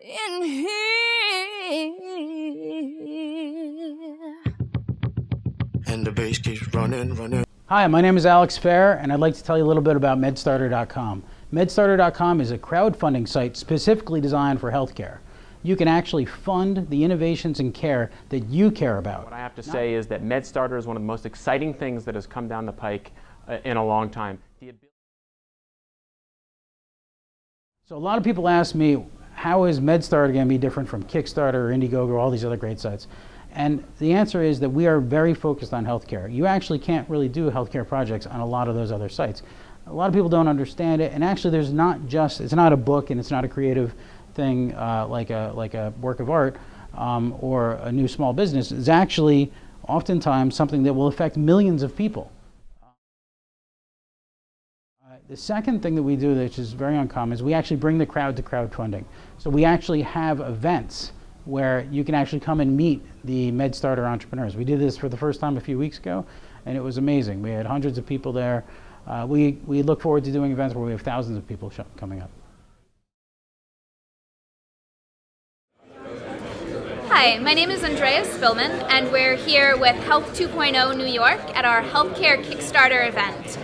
in here. And the bass keeps running. Hi, my name is Alex Fair, and I'd like to tell you a little bit about MedStartr.com. MedStartr.com is a crowdfunding site specifically designed for healthcare. You can actually fund the innovations in care that you care about. What I have to say is that MedStartr is one of the most exciting things that has come down the pike in a long time. So a lot of people ask me, how is MedStartr going to be different from Kickstarter or Indiegogo or all these other great sites? And the answer is that we are very focused on healthcare. You actually can't really do healthcare projects on a lot of those other sites. A lot of people don't understand it, and actually there's not just, it's not a book and it's not a creative thing like a work of art or a new small business. It's actually oftentimes something that will affect millions of people. The second thing that we do, which is very uncommon, is we actually bring the crowd to crowdfunding. So we actually have events where you can actually come and meet the MedStartr entrepreneurs. We did this for the first time a few weeks ago, and it was amazing. We had hundreds of people there. We look forward to doing events where we have thousands of people coming up. Hi, my name is Andrea Spillman, and we're here with Health 2.0 New York at our Healthcare Kickstarter event.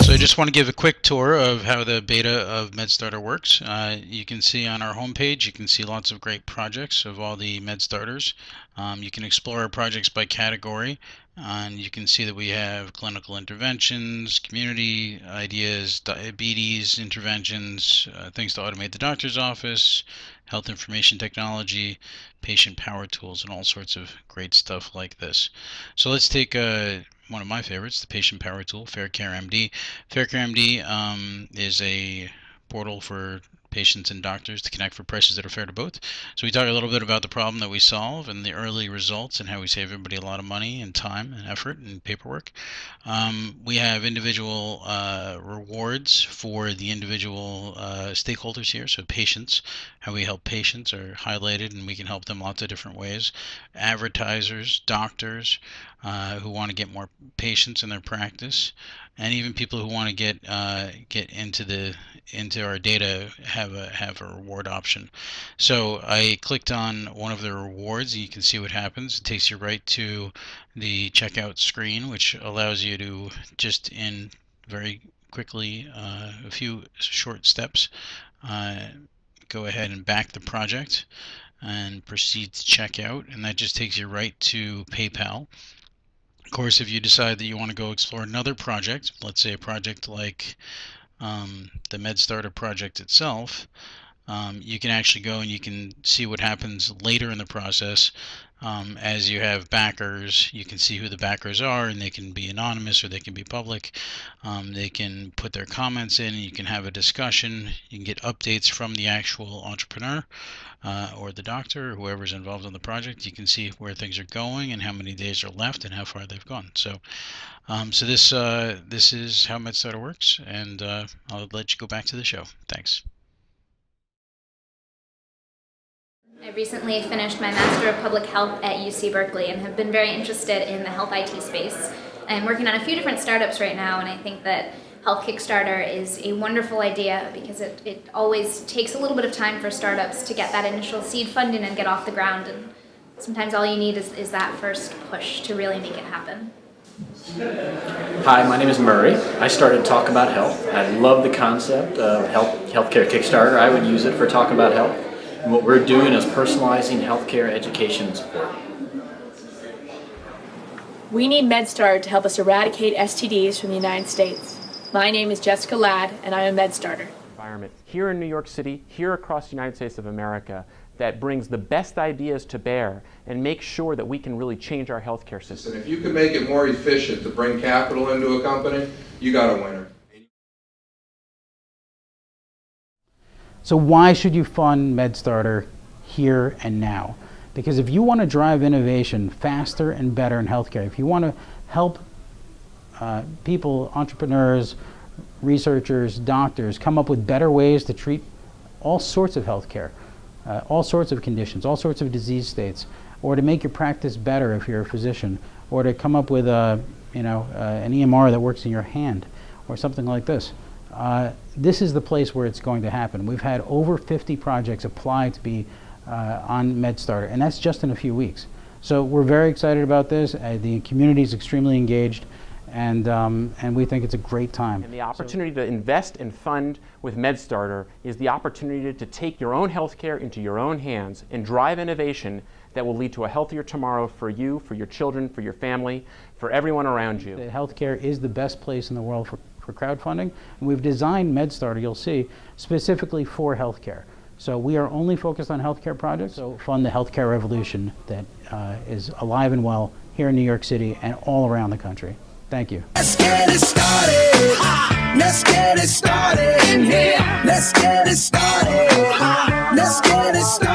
I just want to give a quick tour of how the beta of MedStartr works. You can see on our homepage, you can see lots of great projects of all the MedStartrs. You can explore our projects by category, and you can see that we have clinical interventions, community ideas, diabetes interventions, things to automate the doctor's office, health information technology, patient power tools, and all sorts of great stuff like this. So let's take one of my favorites, the patient power tool, FairCareMD. FairCareMD is a portal for patients and doctors to connect for prices that are fair to both. So we talk a little bit about the problem that we solve and the early results and how we save everybody a lot of money and time and effort and paperwork. We have individual rewards for the individual stakeholders here. So patients, how we help patients are highlighted, and we can help them lots of different ways. Advertisers, doctors who want to get more patients in their practice, and even people who want to get into our data have a reward option. So I clicked on one of the rewards, and you can see what happens. It takes you right to the checkout screen, which allows you to just in very quickly a few short steps go ahead and back the project and proceed to checkout, and that just takes you right to PayPal. Of course, if you decide that you want to go explore another project, let's say a project like the MedStartr project itself, you can actually go and you can see what happens later in the process. As you have backers, you can see who the backers are, and they can be anonymous or they can be public. They can put their comments in, and you can have a discussion. You can get updates from the actual entrepreneur or the doctor or whoever's involved in the project. You can see where things are going and how many days are left and how far they've gone. So this is how MedStartr works, and I'll let you go back to the show. Thanks. I recently finished my Master of Public Health at UC Berkeley and have been very interested in the health IT space. I'm working on a few different startups right now, and I think that Health Kickstarter is a wonderful idea because it always takes a little bit of time for startups to get that initial seed funding and get off the ground, and sometimes all you need is that first push to really make it happen. Hi, my name is Murray. I started Talk About Health. I love the concept of Healthcare Kickstarter. I would use it for Talk About Health. And what we're doing is personalizing healthcare education and support. We need MedStartr to help us eradicate STDs from the United States. My name is Jessica Ladd, and I am a MedStartr. Environment here in New York City, here across the United States of America, that brings the best ideas to bear and makes sure that we can really change our healthcare system. And if you can make it more efficient to bring capital into a company, you got a winner. So why should you fund MedStartr here and now? Because if you want to drive innovation faster and better in healthcare, if you want to help people, entrepreneurs, researchers, doctors come up with better ways to treat all sorts of healthcare, all sorts of conditions, all sorts of disease states, or to make your practice better if you're a physician, or to come up with an EMR that works in your hand, or something like this. This is the place where it's going to happen. We've had over 50 projects apply to be on MedStartr, and that's just in a few weeks. So we're very excited about this. The community is extremely engaged, and we think it's a great time. And the opportunity to invest and fund with MedStartr is the opportunity to take your own healthcare into your own hands and drive innovation that will lead to a healthier tomorrow for you, for your children, for your family, for everyone around you. Healthcare is the best place in the world for crowdfunding, and we've designed MedStartr, you'll see, specifically for healthcare. So we are only focused on healthcare projects, so fund the healthcare revolution that is alive and well here in New York City and all around the country. Thank you. Let's get it started. Let's get it started in here. Let's get it started. Let's get it started.